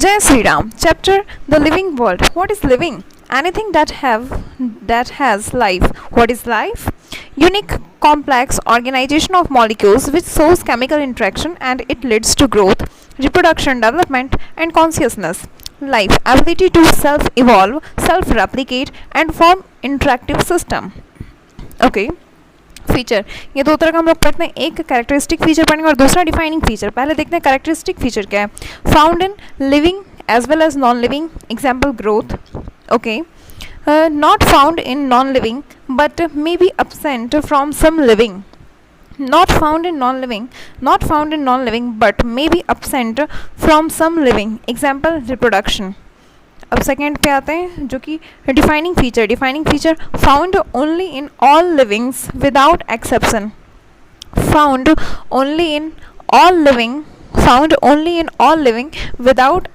Jai Sri Ram. Chapter The Living World. What is living? Anything that has life. What is life? Unique, complex organization of molecules which shows chemical interaction and it leads to growth, reproduction, development, and consciousness. Life, ability to self-evolve, self-replicate, and form interactive system. Okay. Feature, ये दो तरह का हम लोग पढ़ते हैं, एक characteristic feature पढ़ेंगे और दूसरा डिफाइनिंग फीचर. पहले देखते हैं कैरेक्टरिस्टिक फीचर क्या है. Found in living as well as non living. Example growth. Okay. Not found in non living but may be absent from some living. not found in non-living but may be absent from some living. example reproduction. अब second पे आते हैं जो कि defining feature found only in all livings without exception. Found only in all living without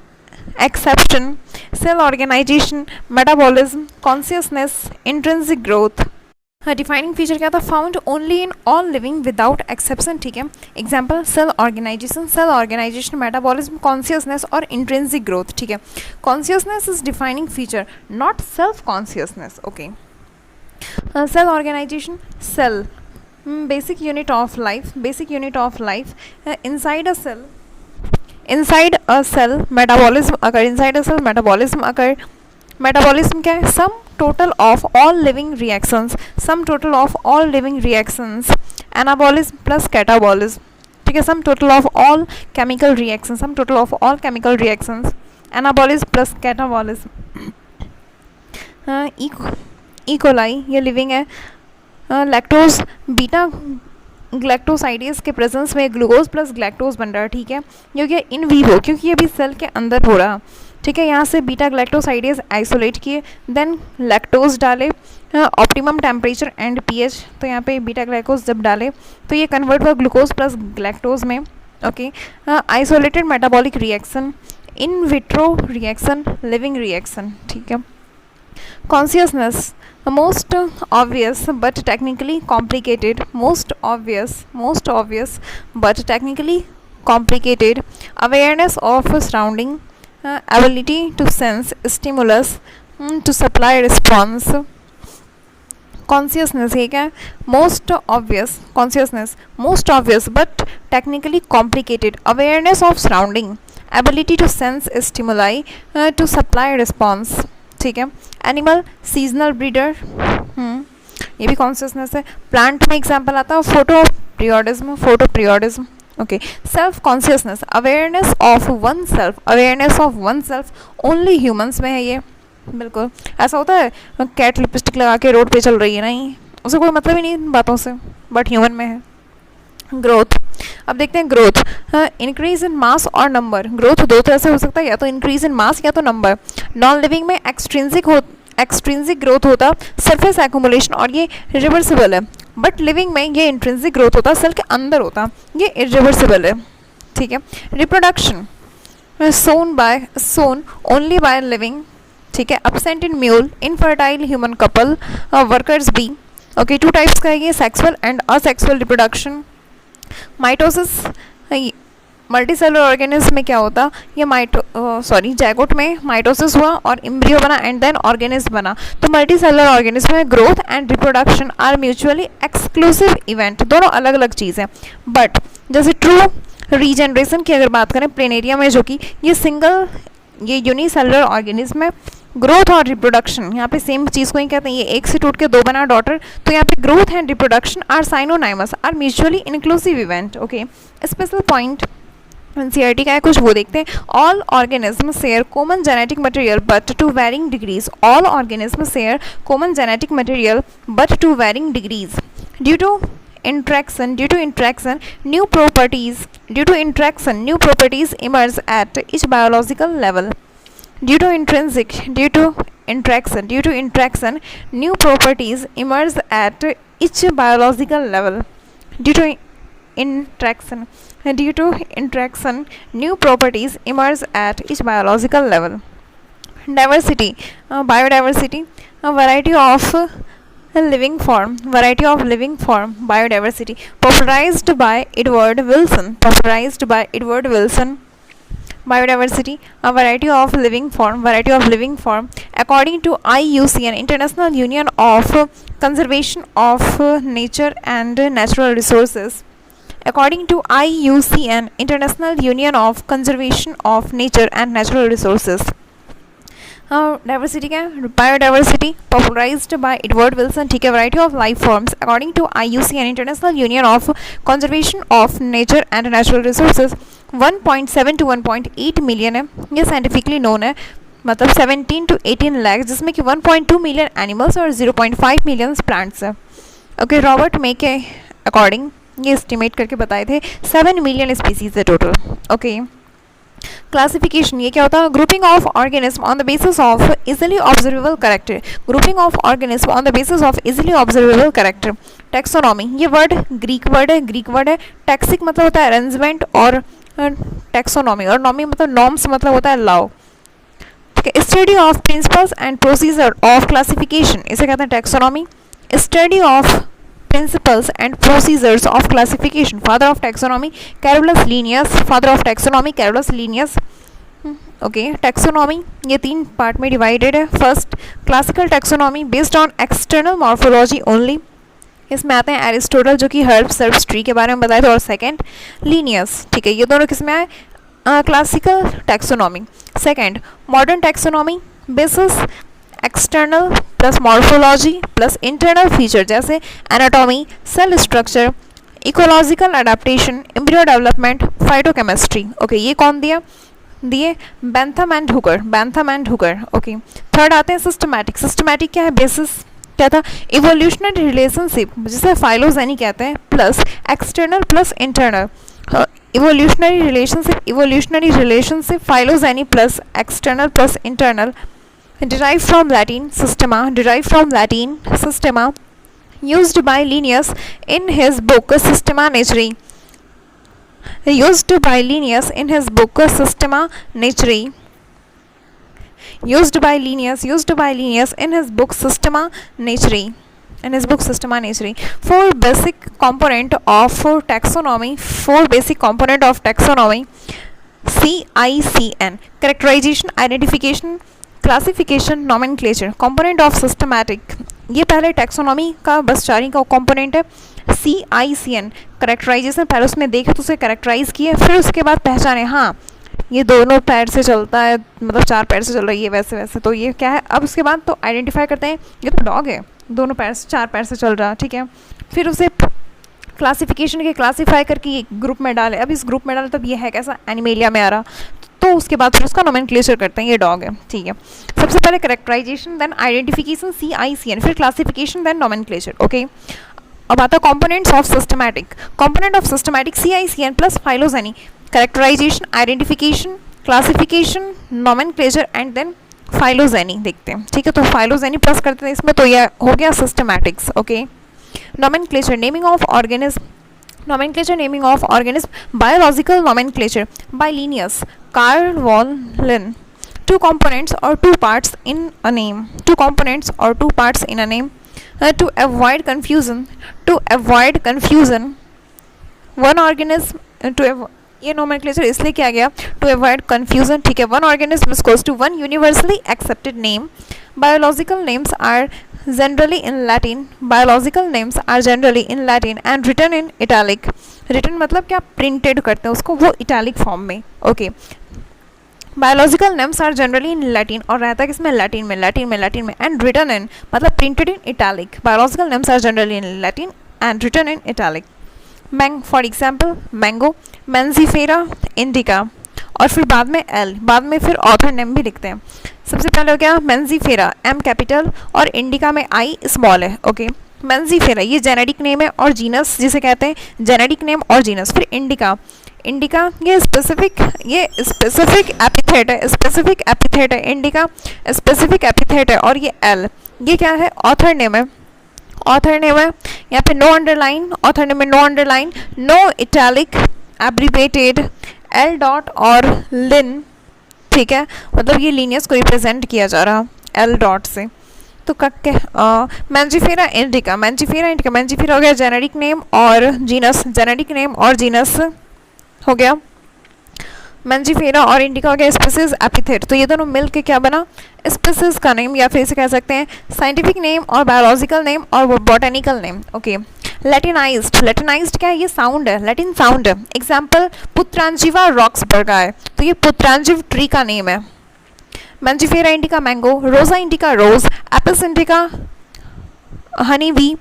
exception. Cell organization, metabolism, consciousness, intrinsic growth. Defining feature क्या था? Found only in all living without exception. ठीक है. Example cell organization, metabolism, consciousness और intrinsic growth. ठीक है. Consciousness is defining feature, not self consciousness. Okay. Cell organization, cell basic unit of life. Inside a cell metabolism occur. Metabolism क्या है? Sum total of all living reactions. Anabolism plus catabolism. ठीक है. Sum total of all chemical reactions. Anabolism plus catabolism. E coli ये living है. Lactose beta galactosidase के presence में glucose plus galactose बन रहा है. ठीक है. क्योंकि इन वीवो, क्योंकि ये भी सेल के अंदर हो रहा. ठीक है. यहाँ से बीटा ग्लैक्टोसाइडेज आइसोलेट किए, देन लैक्टोज डाले, ऑप्टिमम टेम्परेचर एंड पीएच. तो यहाँ पे बीटा ग्लाइकोज जब डाले तो ये कन्वर्ट हुआ ग्लूकोज प्लस ग्लैक्टोज में. Okay. Isolated metabolic reaction, in vitro reaction, living reaction. ठीक है. Consciousness, most obvious but technically complicated. Awareness of surrounding, ability to sense stimulus, to supply response. Consciousness ये क्या है? most obvious but technically complicated. Awareness of surrounding, ability to sense stimuli, to supply response. ठीक है. Animal, seasonal breeder. ये भी consciousness है. Plant में example आता है photoperiodism. Okay. Self consciousness, awareness of one self only humans में है ये. बिल्कुल ऐसा होता है कैट लिपस्टिक लगा के रोड पे चल रही है, नहीं, उसे कोई मतलब ही नहीं इन बातों से, बट ह्यूमन में है. ग्रोथ. अब देखते हैं ग्रोथ. इंक्रीज इन मास और नंबर. ग्रोथ दो तरह से हो सकता है, या तो इंक्रीज इन मास या तो नंबर. नॉन लिविंग में एक्सट्रिंसिक ग्रोथ होता, सरफेस एक्यूमुलेशन, और ये रिवर्सिबल है. बट लिविंग में ये इंट्रिंसिक ग्रोथ होता, सेल के अंदर होता, ये इरिवर्सिबल है. ठीक है. Reproduction, shown only by living. ठीक है. absent in mule, infertile human couple, workers bee. Okay. Two types का है ये, sexual and asexual reproduction. Mitosis, multicellular organism में क्या होता? ये जायगोट में माइटोसिस हुआ और एम्ब्रियो बना एंड देन ऑर्गेनिज्म बना. तो मल्टीसेलुलर ऑर्गेनिज्म में growth and reproduction are mutually exclusive event, दोनों अलग अलग चीज़ है. बट जैसे ट्रू रीजनरेशन की अगर बात करें प्लेनेरिया में, जो कि ये यूनिसेलुलर ऑर्गेनिज्म है, ग्रोथ और रिप्रोडक्शन यहाँ पे सेम चीज़ को ही कहते हैं. ये एक से टूट के दो बना डॉटर, तो यहाँ पे growth and reproduction are synonymous, are mutually inclusive event. Okay. Special point NCERT का है कुछ, वो देखते हैं. All organism share common genetic material but to varying degrees. All organism share common genetic material but to varying degrees. Due to interaction new properties emerge at each biological level. Due to interaction new properties emerge at each biological level. Due to interaction new properties emerge at each biological level. Diversity, biodiversity, a variety of living form, biodiversity. Popularized by Edward Wilson. Biodiversity, a variety of living form. According to IUCN, International Union of Conservation of Nature and Natural Resources. According to IUCN, International Union of Conservation of Nature and Natural Resources. Diversity क्या है? Biodiversity popularized by Edward Wilson, ठीक है, variety of life forms according to IUCN international union of conservation of nature and natural resources 1.7 to 1.8 million है, ये scientifically known है, मतलब 17 to 18 lakh, जिसमें कि 1.2 मिलियन एनिमल्स और 0.5 मिलियन प्लांट्स है। ओके, रॉबर्ट मे के अकॉर्डिंग ये एस्टिमेट करके बताए थे 7 मिलियन स्पीसीज है टोटल। ओके, क्लासिफिकेशन ये क्या होता है? Grouping of organism on the basis of easily observable character, grouping of organism on the basis of easily observable character. Taxonomy, ये वर्ड ग्रीक वर्ड है। टैक्सिक मतलब होता है अरेंजमेंट और टेक्सोनॉमी, और नॉमी मतलब नॉर्म्स मतलब होता है लॉ। ठीक है, study of principles and procedure of classification, इसे कहते हैं taxonomy. Study of principles and procedures of classification, father of taxonomy Carolus Linnaeus, okay. taxonomy ये 3 पार्ट में डिवाइडेड है। First, classical taxonomy based on external morphology only, इसमें आते हैं Aristotle जो कि हर्ब्स ट्री के बारे में बताए थे, और सेकंड लीनियस, ठीक है, ये दोनों किस में आए? Classical taxonomy। Second, modern taxonomy basis external plus morphology plus internal feature जैसे anatomy, cell structure, ecological adaptation, embryo development, phytochemistry. Okay, ये कौन दिए? Bentham and Hooker. Okay, third आते हैं सिस्टमैटिक क्या है? बेसिस क्या था? इवोल्यूशनरी रिलेशनशिप जिसे फाइलोजेनी कहते हैं, plus external plus internal. Evolutionary relationship phylogeny plus external plus internal. derived from Latin systema, used by Linnaeus in his book Systema Naturae. Four basic component of taxonomy. CICN: characterization, identification, classification, nomenclature. Component of systematic, ये पहले taxonomy का बस 4 का component है। CICN characterisation, पहले उसमें देखे तो उसे करेक्टराइज किए, फिर उसके बाद पहचाने, हाँ ये दोनों पैर से चलता है, मतलब 4 पैर से चल रही है, वैसे तो ये क्या है। अब उसके बाद तो आइडेंटिफाई करते हैं ये तो डॉग है, दोनों पैर से 4 पैर से चल रहा, ठीक है। फिर उसे क्लासिफिकेशन के क्लासीफाई करके एक ग्रुप में डाले, अब इस ग्रुप में डाले तब ये है कैसा, एनिमेलिया में आ रहा, तो उसके बाद फिर उसका नोमेनक्लेचर करते हैं, ये डॉग है, ठीक है। सबसे पहले कैरेक्टराइजेशन, देन आइडेंटिफिकेशन CICN, फिर क्लासिफिकेशन, देन नोमेनक्लेचर। ओके, अब आता components of systematic. Component of systematic CICN plus phylogeny, characterization, identification, classification, nomenclature and then phylogeny देखते हैं, ठीक है। तो फाइलोजेनी प्लस करते हैं इसमें, तो यह हो गया systematics. Okay, nomenclature, naming of organism, nomenclature, naming of organism, biological nomenclature by Linnaeus, Carl von Linné. Two components or two parts in a name. To avoid confusion. One organism ये nomenclature इसलिए किया गया to avoid confusion, ठीक है। One organism is equals to one universally accepted name. Biological names are generally in Latin and written in italic. Written मतलब क्या, printed करते हैं उसको, वो इटैलिक फॉर्म में। Okay, biological names are generally in Latin, और रहता है किसमें, लैटिन में, एंड रिटन इन मतलब printed in italic. Biological names are generally in Latin and written in italic. For example mango, Mangifera indica, और फिर बाद में फिर ऑथर नेम भी लिखते हैं। सबसे पहले हो गया मेंजीफेरा, M कैपिटल, और इंडिका में I स्मॉल है। ओके, मेंजीफेरा ये जेनेटिक नेम है, और जीनस जिसे कहते हैं जेनेटिक नेम और जीनस। फिर इंडिका ये स्पेसिफिक एपिथेट है, इंडिका स्पेसिफिक एपिथेट है, और ये L ये क्या है, ऑथर नेम है। यहाँ पे नो अंडरलाइन, ऑथर नेम में no underline, no italic, abbreviated L dot और लिन, ठीक है, मतलब ये लीनियस को रिप्रेजेंट किया जा रहा L डॉट से। तो मेंजीफेरा इंडिका हो गया जेनेटिक नेम और जीनस हो गया। मंजीफेरा और इंडिका हो गया स्पीसीज एपिथेट, तो ये दोनों मिल के क्या बना, स्पीसीज का नेम, या फिर इसे कह सकते हैं साइंटिफिक नेम और बायोलॉजिकल नेम और botanical name. Okay, Latinized, Latinized क्या है, ये साउंड है, लैटिन साउंड है। एग्जाम्पल पुत्रांजिवा रॉक्सबर्गाई, तो ये पुत्रांजिव ट्री का नेम है। Mangifera indica mango, Rosa indica rose, Apis indica honey bee,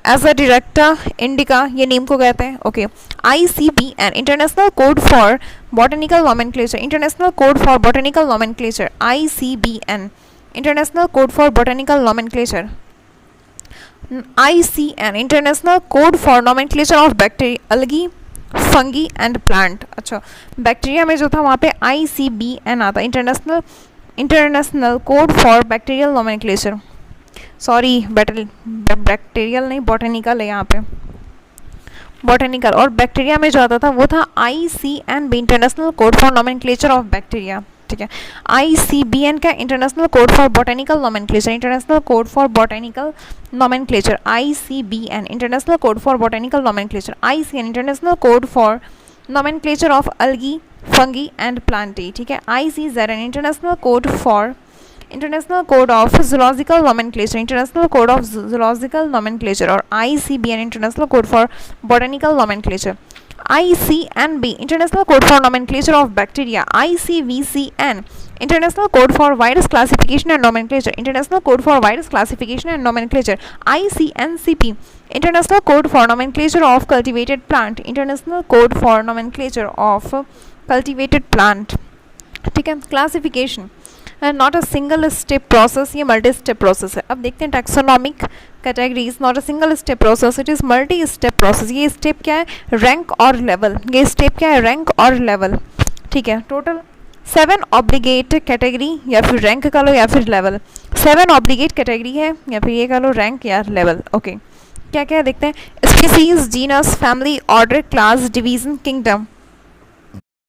Azadirachta indica, ये नेम को कहते हैं। Okay, ICBN international code for botanical nomenclature, international code for botanical nomenclature, ICBN international code for botanical nomenclature. ICN international code for nomenclature of bacteria, algae, fungi and plant. अच्छा, bacteria में जो था वहाँ पे ICBN आता, international code for bacterial nomenclature, sorry bacterial नहीं, botanical है यहाँ पे, बॉटनिकल। और बैक्टीरिया में जो आता था वो था ICNB international code for nomenclature of bacteria. ठीक है, ICBN का international code for botanical nomenclature, international code for botanical nomenclature, ICBN international code for botanical nomenclature, ICN international code for nomenclature of algae, fungi and Plantae. ठीक है, ICZN international code for international code of zoological nomenclature, international code of zoological nomenclature, और ICBN international code for botanical nomenclature, ICNB international code for nomenclature of bacteria, ICVCN international code for virus classification and nomenclature, international code for virus classification and nomenclature, ICNCP international code for nomenclature of cultivated plant, international code for nomenclature of cultivated plant. ठीक है, classification not a single step process, ये multi step process है। अब देखते हैं taxonomic categories, not a single step process, it is multi step process. ये step क्या है, रैंक और लेवल, ये स्टेप क्या है, रैंक और लेवल। ठीक है, टोटल 7 ऑब्लिगेट कैटेगरी, या फिर रैंक का लो या फिर लेवल, 7 ऑब्लिगेट कैटेगरी है, या फिर ये का लो रैंक या लेवल। ओके, क्या क्या है देखते हैं, species, genus, family, order, class, division, kingdom.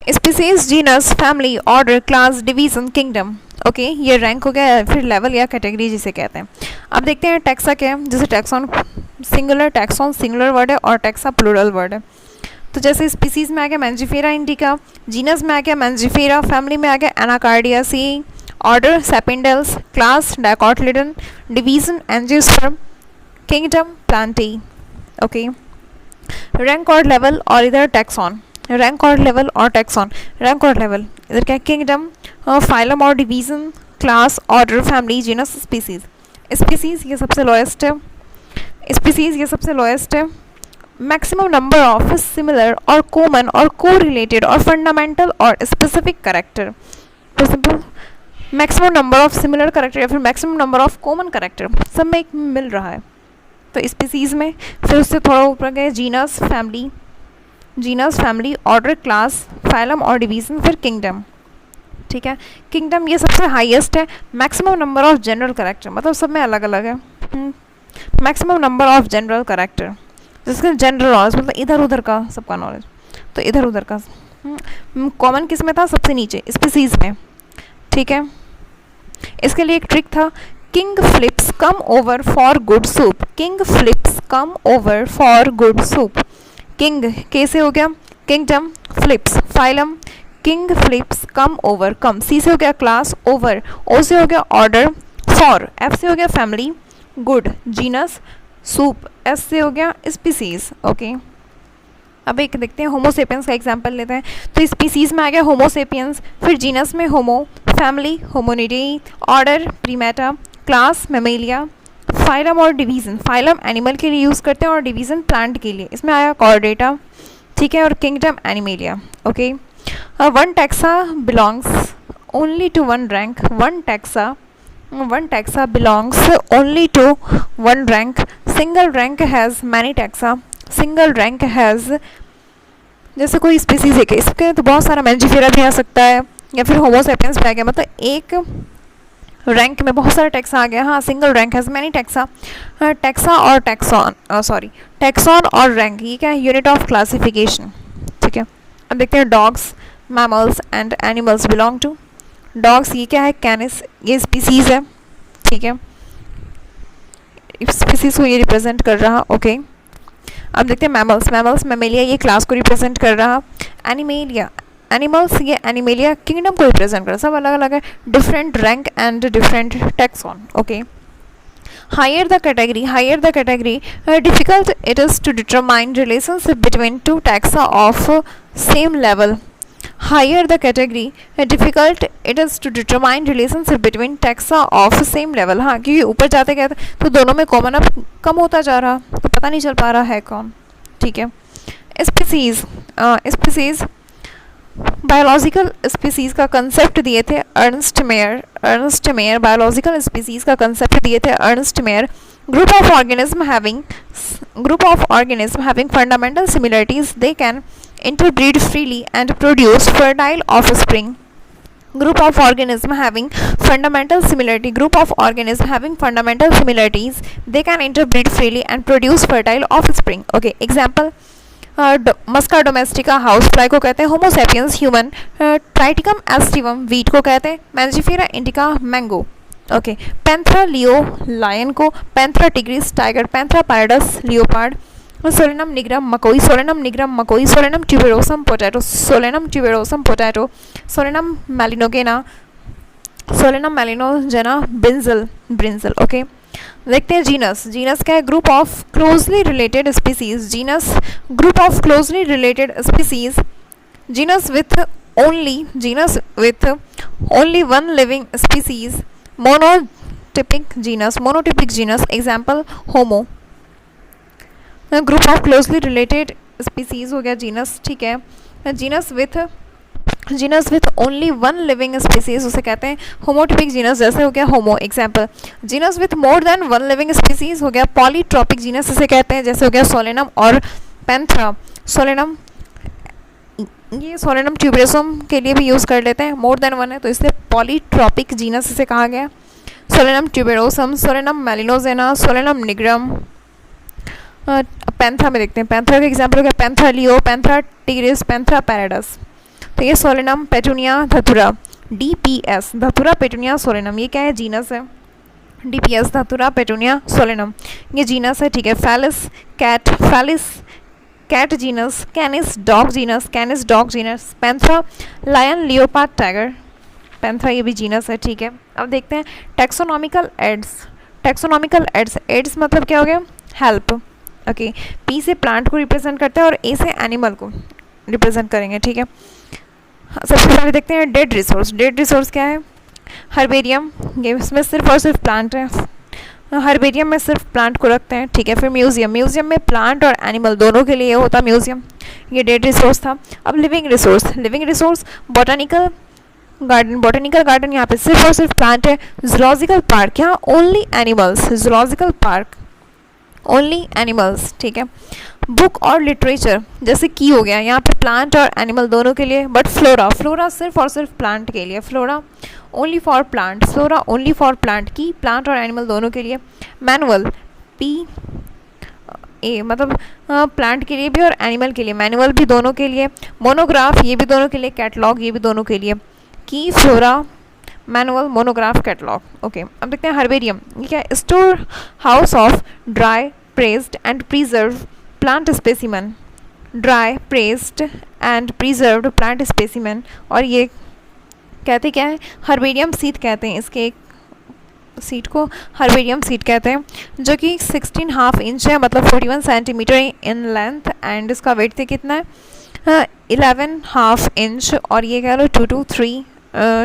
Species, genus, family, order, class, division, kingdom. Okay, ये रैंक हो गया, फिर लेवल या कैटेगरी जिसे कहते हैं। अब देखते हैं टैक्सा क्या है, जैसे टैक्सॉन सिंगुलर वर्ड है और टैक्सा प्लूरल वर्ड है। तो जैसे स्पीसीज में आ गया मैंजीफेरा इंडिका, जीनस में आ गया मैंजीफेरा, फैमिली में आ गया Anacardiaceae, order Sapindales, class dicotyledon, division angiosperm, kingdom Plantae. Okay, rank और लेवल, और इधर टैक्सॉन, रैंक और लेवल और टैक्सॉन, रैंक और लेवल, इधर क्या है, किंगडम, फाइलम और division, class, order, family, genus, species. Species ये सबसे लोएस्ट है, स्पीसीज ये सबसे लोएस्ट है। मैक्सिमम नंबर ऑफ सिमिलर और कॉमन और को रिलेटेड और फंडामेंटल और स्पेसिफिक करेक्टर, तो simple maximum number of similar character या फिर maximum number of common character सब में एक मिल रहा है, तो स्पीसीज में। फिर उससे थोड़ा ऊपर गए genus, family, genus, family, order, class, phylum और डिवीजन, फिर किंगडम। ठीक है, किंगडम ये सबसे हाईएस्ट है। Maximum number of general character, मतलब सब में अलग अलग है। Maximum number of general character, जिसका जनरल नॉलेज मतलब इधर उधर का सबका नॉलेज, तो इधर उधर का। कॉमन किस में था, सबसे नीचे स्पीसीज में। ठीक है, इसके लिए एक ट्रिक था, king flips come over for good soup, king flips come over for good soup. King कैसे हो गया, kingdom, flips, phylum, king flips come over, come, C से हो गया क्लास, ओवर, ओ से हो गया ऑर्डर, फॉर, एफ से हो गया family, good, genus, soup, S से हो गया स्पीसीज। ओके, अब एक देखते हैं होमोसेपियंस का एग्जांपल लेते हैं। तो स्पीसीज में आ गया होमोसेपियंस, फिर जीनस में Homo, family Hominidae, order Primates, class Mammalia, phylum और डिवीजन, फाइलम एनिमल के लिए यूज़ करते हैं और डिवीजन प्लांट के लिए, इसमें आया कॉर्डेटा। ठीक है, और kingdom Animalia. Okay, one taxa belongs only to one rank, one taxa belongs only to one rank, single rank has many taxa, single rank has, जैसे कोई स्पीसीज है इसके तो बहुत सारा मैंजीफेरा भी आ सकता है, या फिर होमोसेपियंस भी आ गया, मतलब एक रैंक में बहुत सारा टैक्सा आ गया। हाँ, single rank has many taxa. Taxa और टैक्सॉन और रैंक, ये क्या है, यूनिट ऑफ क्लासिफिकेशन। ठीक है, अब देखते हैं dogs, mammals and animals belong to, dogs ये क्या है, कैनिस, ये स्पीसीज है। ठीक है, स्पीसीज को ये रिप्रेजेंट कर रहा। ओके, अब देखते हैं मैमल्स, मैमल्स मेमेलिया ये क्लास को रिप्रेजेंट कर रहा। एनिमल्स, ये एनिमेलिया किंगडम को रिप्रेजेंट कर, सब अलग अलग है, different rank and different taxon. Okay, higher the category, difficult it is to determine relationship between two taxa of same level. Higher the category, difficult it is to determine relationship between taxa of same level. हाँ, क्योंकि ऊपर जाते गए तो दोनों में common अब कम होता जा रहा, तो पता नहीं चल पा रहा है कौन. ठीक है. स्पीसीज बायोलॉजिकल स्पीसीज का कंसेप्ट दिए थे अर्नस्ट मेयर. बायोलॉजिकल स्पीसीज का कंसेप्ट दिए थे Ernst Mayr. Group of organism having fundamental similarities, they can interbreed freely and produce fertile offspring. Group of organism having fundamental similarities, they can interbreed freely and produce fertile offspring. Okay, example, Musca domestica house fly को कहते हैं, Homo sapiens human, Triticum aestivum wheat को कहते हैं, Mangifera indica mango. Okay, Panthera leo lion को, Panthera tigris tiger, Panthera pardus leopard, Solanum nigrum मकोई, Solanum tuberosum potato, Solanum melongena brinjal. Okay, देखते हैं जीनस क्या है. Group of closely related species, genus with only one living species, monotypic genus. Example, Homo. Group of closely related species हो गया genus. ठीक है. Genus with only one living species उसे कहते हैं होमोटिपिक जीनस, जैसे हो गया Homo. Example, genus with more than one living species हो गया पॉलीट्रॉपिक जीनस इसे कहते हैं, जैसे हो गया सोलेनम और पैंथरा. सोलेनम ट्यूबेरोसम के लिए भी यूज़ कर लेते हैं, मोर देन वन है तो इसलिए पॉलीट्रॉपिक जीनस इसे कहा गया. Solanum tuberosum, Solanum melongena, Solanum nigrum. Panthera में देखते हैं, पैंथरा का एग्जाम्पल हो गया Panthera leo, Panthera tigris, Panthera pardus. तो ये Solanum petunia Datura, DPS Datura petunia Solanum, ये क्या है, जीनस है. DPS धतुरा पेटूनिया सोलेनम, ये जीनस है. ठीक है. Felis cat genus, Canis dog genus, Panthera lion leopard tiger, Panthera ये भी जीनस है. ठीक है. अब देखते हैं टैक्सोनॉमिकल एड्स मतलब क्या हो गया, हेल्प. ओके, P से प्लांट को रिप्रेजेंट करते हैं और A से एनिमल को रिप्रेजेंट करेंगे. ठीक है. सबसे पहले देखते हैं डेड रिसोर्स क्या है, हर्बेरियम, इसमें सिर्फ और सिर्फ प्लांट है, हर्बेरियम में सिर्फ प्लांट को रखते हैं. ठीक है. फिर म्यूजियम में प्लांट और एनिमल दोनों के लिए होता म्यूजियम, ये डेड रिसोर्स था. अब लिविंग रिसोर्स बॉटनिकल गार्डन यहाँ पे सिर्फ और सिर्फ प्लांट है. जूलॉजिकल पार्क, यहाँ ओनली एनिमल्स. ठीक है. बुक और लिटरेचर जैसे की हो गया, यहाँ पे प्लांट और एनिमल दोनों के लिए. बट फ्लोरा सिर्फ और सिर्फ प्लांट के लिए, फ्लोरा ओनली फॉर प्लांट, की प्लांट और एनिमल दोनों के लिए. मैनुअल PA मतलब प्लांट के लिए भी और एनिमल के लिए, मैनुअल भी दोनों के लिए. मोनोग्राफ ये भी दोनों के लिए, कैटलॉग ये भी दोनों के लिए. की flora manual, monograph, catalogue. Okay. अब देखते हैं हर्बेरियम, ये क्या है, store house of dry pressed and preserve plant specimen, और ये कहते क्या है, हर्बेरियम सीट कहते हैं, इसके एक सीट को हर्बेरियम सीट कहते हैं, जो कि 16.5 इंच है, मतलब 41 सेंटीमीटर इन लेंथ, एंड इसका वेट थे कितना है, 11.5 इंच, और ये कह लो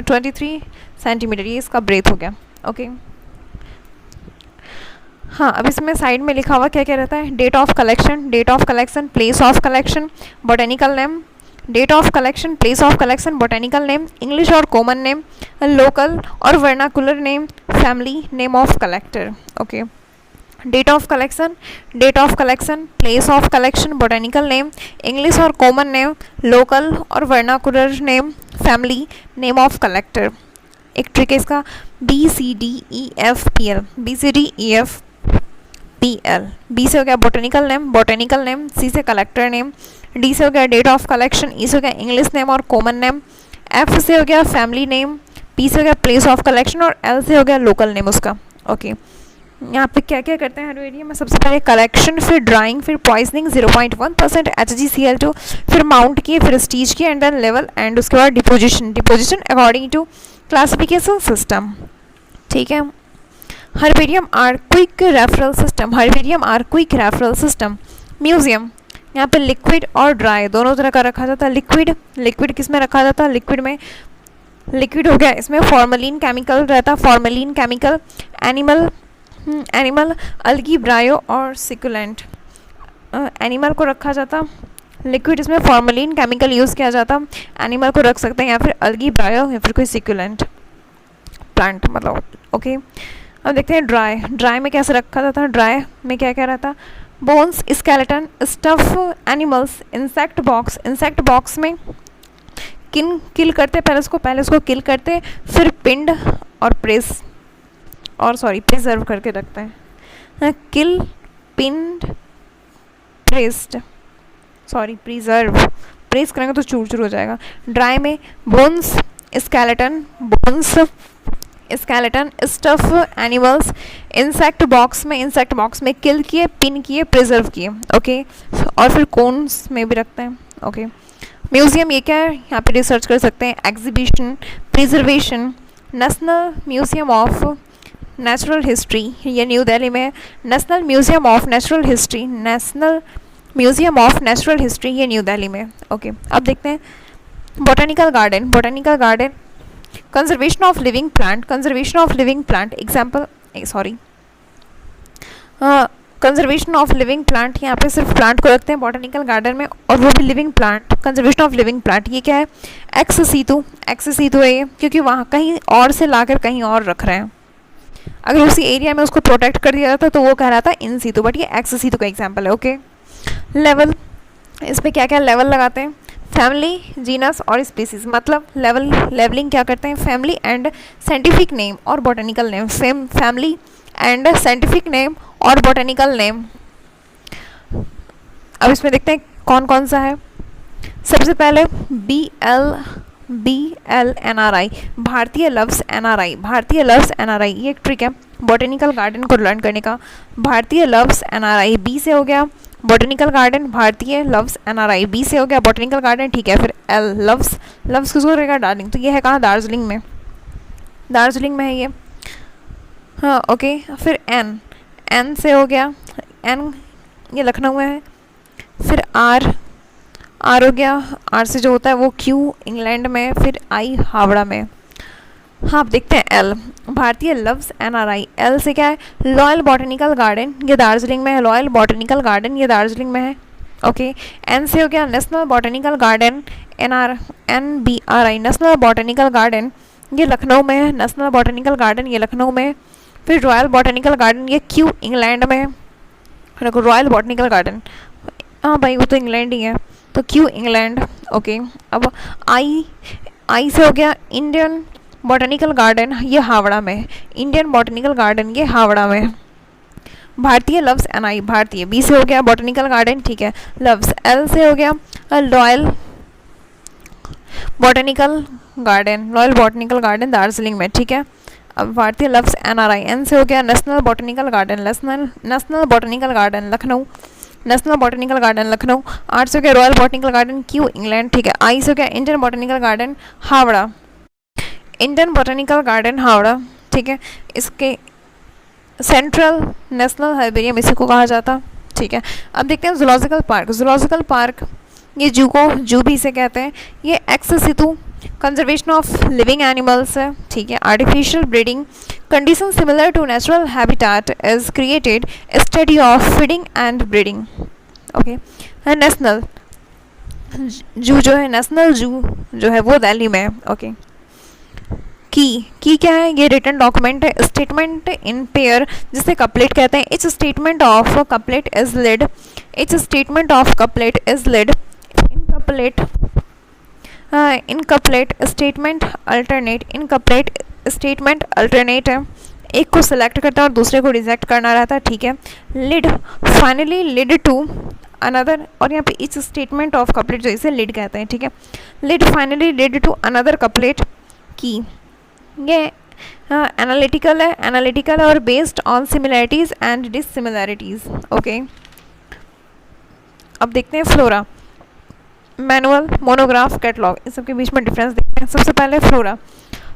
23 सेंटीमीटर, ये इसका ब्रेथ हो गया. ओके. हाँ, अब इसमें साइड में लिखा हुआ क्या क्या रहता है, date of collection, place of collection, botanical name, date of collection, place of collection, botanical name, English और कॉमन नेम, लोकल और vernacular name, family name of collector. Okay. Date of collection, place of collection, botanical name, English और common name, local और vernacular name, family name of collector. एक trick है इसका, BCDEFPL, B से हो गया botanical name, C से collector name, D से हो गया डेट ऑफ कलेक्शन, E से हो गया इंग्लिश नेम और कॉमन नेम, F से हो गया फैमिली नेम, P से हो गया प्लेस ऑफ कलेक्शन और L से हो गया लोकल नेम उसका. ओके. यहाँ पे क्या क्या करते हैं हर्बेरियम में? सबसे पहले कलेक्शन, फिर ड्राइंग, फिर पॉइजनिंग 0.1% HgCl2, फिर माउंट किए, फिर स्टीच किए, एंड देन लेवल, एंड उसके बाद deposition according to classification system. ठीक है। Herbarium are quick referral system. Museum, यहाँ पे लिक्विड और ड्राई दोनों तरह का रखा जाता है। लिक्विड किस में रखा जाता है? लिक्विड हो गया, इसमें फॉर्मलिन केमिकल रहता है, फॉर्मलिन केमिकल। एनिमल अल्गी, ब्रायो और सिकुलेंट। एनिमल को रखा जाता लिक्विड, इसमें फॉर्मलिन केमिकल यूज़ किया जाता। एनिमल को रख सकते हैं या फिर अल्गी, ब्रायो या फिर कोई सिकुलेंट प्लांट मतलब। ओके, अब देखते हैं ड्राई में कैसे रखा जाता है। ड्राई में क्या क्या रहता? Bones, skeleton, stuff animals, insect box में किल करते, पहले उसको किल करते, फिर पिंड और प्रिजर्व करके रखते हैं। किल, पिंड, प्रेस करेंगे तो चूर हो जाएगा। ड्राई में bones, skeleton, stuff animals, insect box में किल किए, पिन किए, प्रिजर्व किए। ओके, और फिर कोन्स में भी रखते हैं। ओके, म्यूजियम ये क्या है? यहाँ पे रिसर्च कर सकते हैं। Exhibition, preservation. National museum of natural history, ये न्यू दिल्ली में है। National museum of natural history, ये न्यू दिल्ली में। ओके, अब देखते हैं botanical garden. Conservation of living plant example, conservation of living plant, यहाँ पे सिर्फ प्लांट को रखते हैं बोटानिकल गार्डन में, और वो भी living plant. Conservation of living plant ये क्या है? एक्स सीतु है ये, क्योंकि वहाँ कहीं और से लाकर कहीं और रख रहे हैं। अगर उसी एरिया में उसको प्रोटेक्ट कर दिया जाता तो वो कह रहा था इन सीतु, बट ये एक्स सीतु का एग्जाम्पल है। ओके, लेवल, इस पर क्या क्या लेवल लगाते हैं? फैमिली, जीनस और स्पीसीज, मतलब लेवलिंग क्या करते हैं? फैमिली एंड साइंटिफिक नेम और botanical name. Family and scientific name और बॉटनिकल नेम। अब इसमें देखते हैं कौन कौन सा है। सबसे पहले BLNRI, भारतीय लव्स NRI, ये एक ट्रिक है बॉटनिकल गार्डन को लर्न करने का। भारतीय लव्स NRI, बी से हो गया बॉटनिकल गार्डन, भारतीय लव्स NRI, बी से हो गया बॉटनिकल गार्डन। ठीक है, फिर L, लव्स किसको रहेगा? डार्लिंग। तो ये है कहाँ? दार्जिलिंग में है ये। हाँ, ओके, फिर N से हो गया, N ये लखनऊ में है। फिर R हो गया, R से जो होता है वो Q इंग्लैंड में, फिर I हावड़ा में। हाँ, अब देखते हैं L, भारतीय लव्स NRI। L से क्या है? लॉयल बॉटनिकल गार्डन, ये दार्जिलिंग में है। ओके, N से हो गया national botanical garden, NBRI, national botanical garden, ये लखनऊ में है। फिर रॉयल बॉटनिकल गार्डन, ये Q इंग्लैंड में है। रॉयल बॉटनिकल गार्डन, हाँ भाई वो तो इंग्लैंड ही है, तो Q इंग्लैंड। ओके, अब I से हो गया इंडियन बॉटनिकल गार्डन, ये हावड़ा में। भारतीय लव्स NI, भारतीय। B से हो गया बॉटनिकल गार्डन, ठीक है, लव्स। L से हो गया लॉयल बॉटनिकल गार्डन दार्जिलिंग में, ठीक है। अब भारतीय लव्स NRI। N से हो गया national botanical garden Lucknow. R से हो गया royal botanical garden Q England, ठीक है। I से हो गया इंडियन बॉटनिकल गार्डन हावड़ा, ठीक है। इसके सेंट्रल नेशनल हर्बेरियम इसी को कहा जाता, ठीक है। अब देखते हैं जूलॉजिकल पार्क, ये जू भी इसे कहते हैं। ये ex situ conservation of living animals है, ठीक है। Artificial breeding condition similar to natural habitat is created, study of feeding and breeding. Okay, national zoo जो है वो दिल्ली में है। ओके, की क्या है? ये रिटन डॉक्यूमेंट है, स्टेटमेंट इन पेयर जिसे कपलेट कहते हैं। It's statement of couplet is led, in couplet statement alternate है, एक को सिलेक्ट करता है और दूसरे को रिजेक्ट करना रहता है, ठीक है। Lid finally lid to another, और यहाँ पे इट्स स्टेटमेंट ऑफ कपलेट जो इसे लिड कहते हैं, ठीक है। Lid finally lid to another couplet की, ये एनालिटिकल है, एनालिटिकल और based on similarities and dissimilarities. Okay, अब देखते हैं फ्लोरा। मैनुअल, मोनोग्राफ, कैटलॉग, इन सब के बीच में डिफरेंस देखते हैं। सबसे पहले फ्लोरा।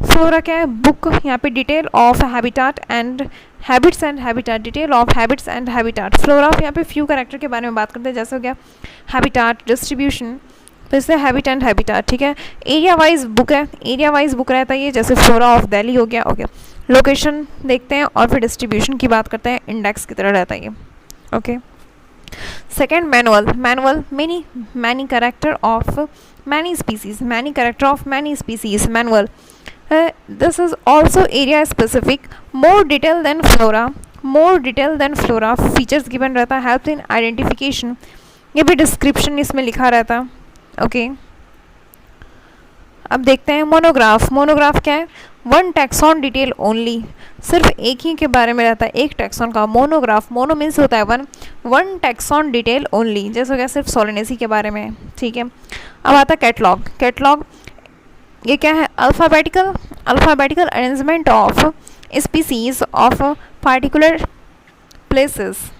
फ्लोरा क्या है? बुक, यहाँ पे detail of habitat and habits and habitat, detail of habits and habitat. Flora of यहाँ पे फ्यू कैरेक्टर के बारे में बात करते हैं, जैसे हो गया हैबिटाट, डिस्ट्रीब्यूशन, तो इससे हैबिट एंड हैबिटाट, ठीक है। एरिया वाइज बुक है, एरिया वाइज बुक रहता है ये, जैसे फ्लोरा ऑफ दिल्ली हो गया। ओके, लोकेशन देखते हैं और फिर डिस्ट्रीब्यूशन की बात करते हैं, इंडेक्स की तरह रहता है ये। Okay, second manual. Manual many, many character of many species, many character of many species, manual. This is also area specific, more detail than flora, more detail than flora, features given रहता है, help in identification, ये भी description इसमें लिखा रहता है। Okay, अब देखते हैं मोनोग्राफ। मोनोग्राफ क्या है? वन टैक्सॉन डिटेल ओनली, सिर्फ एक ही के बारे में रहता है, एक टैक्सॉन का। मोनोग्राफ, मोनो मीन्स होता है one, one taxon detail only, जैसे हो गया सिर्फ सोलेनेसी के बारे में, ठीक है। अब आता है कैटलॉग। कैटलॉग ये क्या है? Alphabetical, alphabetical arrangement of species of particular places.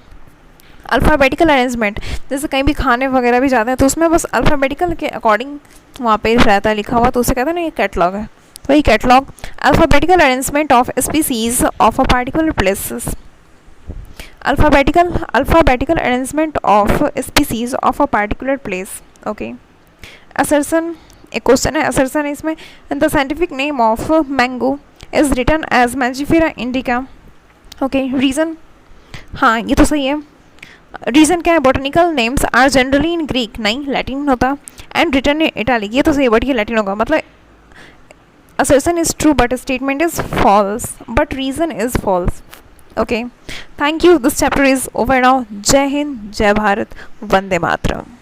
Alphabetical arrangement, जैसे कहीं भी खाने वगैरह भी जाते हैं तो उसमें बस अल्फ़ाबेटिकल के अकॉर्डिंग वहाँ पे रहता है लिखा हुआ, तो उसे कहते हैं ना ये कैटलॉग है, वही catalogue. Alphabetical arrangement of species of a particular places, alphabetical arrangement of species of a particular place. Okay, assertion, एक क्वेश्चन है, असर्सन है इसमें। The scientific name of mango is written as Mangifera indica. Okay, reason, हाँ ये तो सही है। Reason क्या है? Botanical names are generally in Greek, नहीं लैटिन होता, एंड रिटन इन इटालिक, ये तो सही है, बट ये लैटिन होगा। मतलब assertion is true but statement is false, but reason is false. Okay, thank you, this chapter is over now. Jai Hind, Jai Bharat, Vande Mataram.